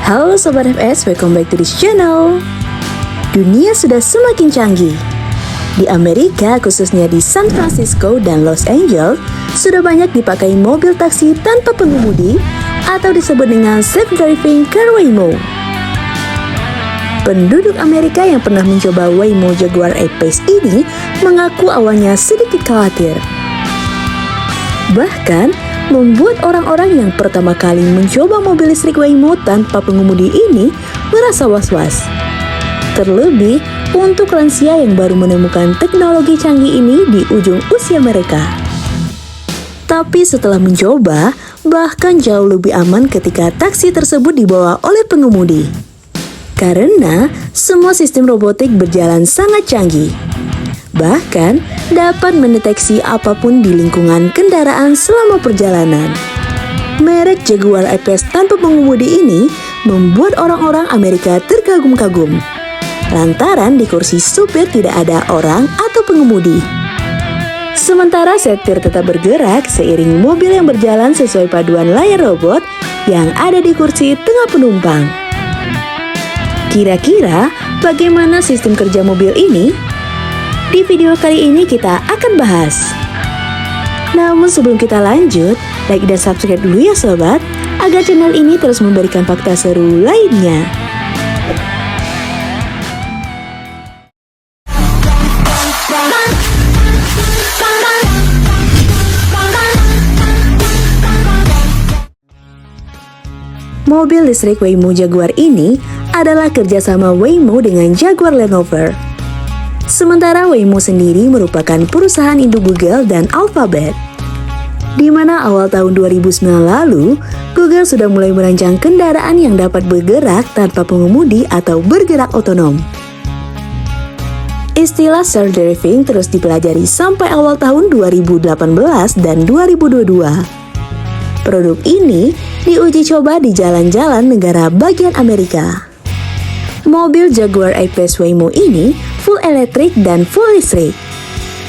Halo Sobat FS, welcome back to this channel. Dunia sudah semakin canggih. Di Amerika, khususnya di San Francisco dan Los Angeles, sudah banyak dipakai mobil taksi tanpa pengemudi atau disebut dengan self-driving car Waymo. Penduduk Amerika yang pernah mencoba Waymo Jaguar I-Pace ini mengaku awalnya sedikit khawatir. Bahkan, membuat orang-orang yang pertama kali mencoba mobil listrik Waymo tanpa pengemudi ini merasa was-was. Terlebih untuk lansia yang baru menemukan teknologi canggih ini di ujung usia mereka. Tapi setelah mencoba, bahkan jauh lebih aman ketika taksi tersebut dibawa oleh pengemudi. Karena semua sistem robotik berjalan sangat canggih. Bahkan dapat mendeteksi apapun di lingkungan kendaraan selama perjalanan. Merek Jaguar I-Pace tanpa pengemudi ini membuat orang-orang Amerika terkagum-kagum. Lantaran di kursi supir tidak ada orang atau pengemudi. Sementara setir tetap bergerak seiring mobil yang berjalan sesuai paduan layar robot yang ada di kursi tengah penumpang. Kira-kira bagaimana sistem kerja mobil ini? Di video kali ini kita akan bahas. Namun sebelum kita lanjut, like dan subscribe dulu ya sobat, agar channel ini terus memberikan fakta seru lainnya. Mobil listrik Waymo Jaguar ini adalah kerjasama Waymo dengan Jaguar Land Rover. Sementara Waymo sendiri merupakan perusahaan induk Google dan Alphabet. Di mana awal tahun 2009 lalu, Google sudah mulai merancang kendaraan yang dapat bergerak tanpa pengemudi atau bergerak otonom. Istilah self-driving terus dipelajari sampai awal tahun 2018 dan 2022. Produk ini diuji coba di jalan-jalan negara bagian Amerika. Mobil Jaguar I-Pace Waymo ini full elektrik dan full listrik.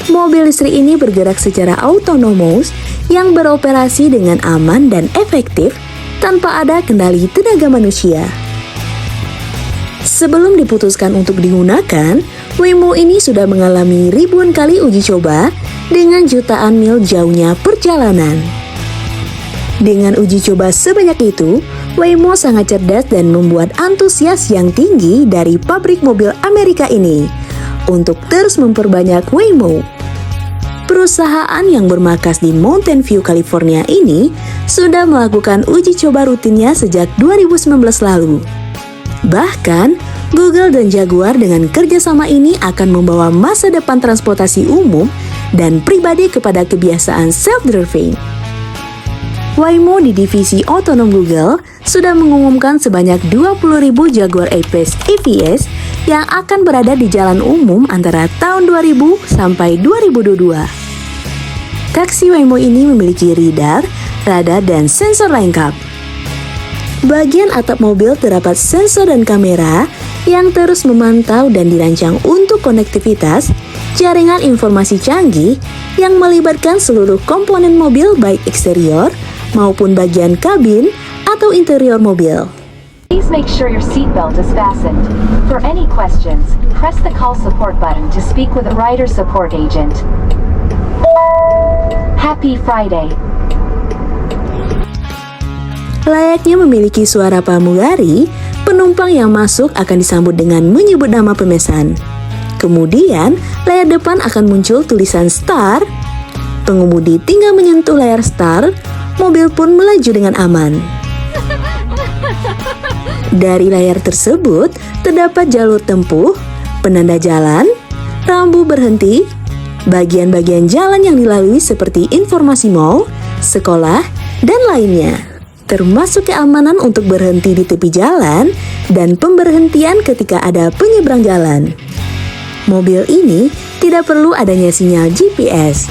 Mobil listrik ini bergerak secara autonomous yang beroperasi dengan aman dan efektif tanpa ada kendali tenaga manusia. Sebelum diputuskan untuk digunakan, Waymo ini sudah mengalami ribuan kali uji coba dengan jutaan mil jauhnya perjalanan. Dengan uji coba sebanyak itu, Waymo sangat cerdas dan membuat antusias yang tinggi dari pabrik mobil Amerika ini untuk terus memperbanyak Waymo. Perusahaan yang bermarkas di Mountain View, California ini sudah melakukan uji coba rutinnya sejak 2019 lalu. Bahkan, Google dan Jaguar dengan kerjasama ini akan membawa masa depan transportasi umum dan pribadi kepada kebiasaan self-driving. Waymo di divisi otonom Google sudah mengumumkan sebanyak 20.000 Jaguar I-Pace EVs yang akan berada di jalan umum antara tahun 2000 sampai 2022. Taksi Waymo ini memiliki lidar, radar, dan sensor lengkap. Bagian atap mobil terdapat sensor dan kamera yang terus memantau dan dirancang untuk konektivitas, jaringan informasi canggih yang melibatkan seluruh komponen mobil baik eksterior maupun bagian kabin atau interior mobil. Please make sure your seatbelt is fastened. For any questions, press the call support button to speak with a rider support agent. Happy Friday. Layaknya memiliki suara pramugari, penumpang yang masuk akan disambut dengan menyebut nama pemesan. Kemudian, layar depan akan muncul tulisan start. Pengemudi tinggal menyentuh layar start, mobil pun melaju dengan aman. Dari layar tersebut, terdapat jalur tempuh, penanda jalan, rambu berhenti, bagian-bagian jalan yang dilalui seperti informasi mal, sekolah, dan lainnya. Termasuk keamanan untuk berhenti di tepi jalan dan pemberhentian ketika ada penyeberang jalan. Mobil ini tidak perlu adanya sinyal GPS.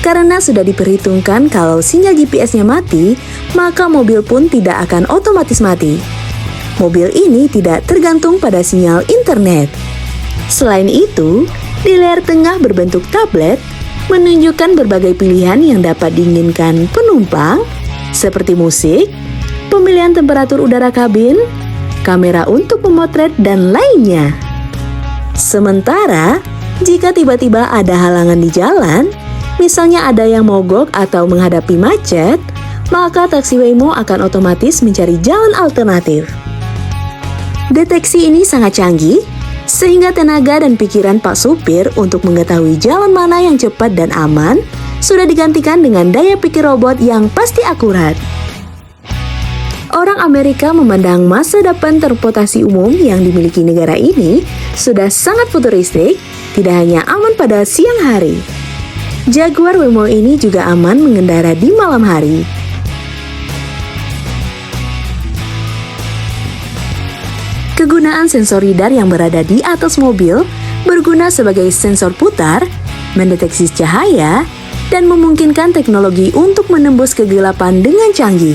Karena sudah diperhitungkan kalau sinyal GPS-nya mati, maka mobil pun tidak akan otomatis mati. Mobil ini tidak tergantung pada sinyal internet. Selain itu, di layar tengah berbentuk tablet menunjukkan berbagai pilihan yang dapat diinginkan penumpang, seperti musik, pemilihan temperatur udara kabin, kamera untuk memotret, dan lainnya. Sementara, jika tiba-tiba ada halangan di jalan, misalnya ada yang mogok atau menghadapi macet, maka taksi Waymo akan otomatis mencari jalan alternatif. Deteksi ini sangat canggih, sehingga tenaga dan pikiran Pak supir untuk mengetahui jalan mana yang cepat dan aman sudah digantikan dengan daya pikir robot yang pasti akurat. Orang Amerika memandang masa depan transportasi umum yang dimiliki negara ini sudah sangat futuristik, tidak hanya aman pada siang hari. Jaguar Waymo ini juga aman mengendara di malam hari. Kegunaan sensor lidar yang berada di atas mobil berguna sebagai sensor putar, mendeteksi cahaya, dan memungkinkan teknologi untuk menembus kegelapan dengan canggih.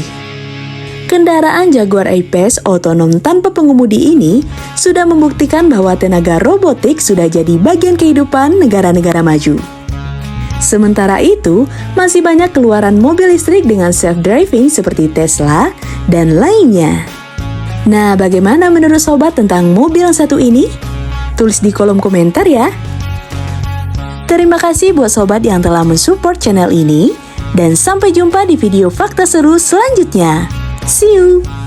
Kendaraan Jaguar I-Pace otonom tanpa pengemudi ini sudah membuktikan bahwa tenaga robotik sudah jadi bagian kehidupan negara-negara maju. Sementara itu, masih banyak keluaran mobil listrik dengan self-driving seperti Tesla dan lainnya. Nah, bagaimana menurut sobat tentang mobil yang satu ini? Tulis di kolom komentar ya. Terima kasih buat sobat yang telah mensupport channel ini, dan sampai jumpa di video fakta seru selanjutnya. See you!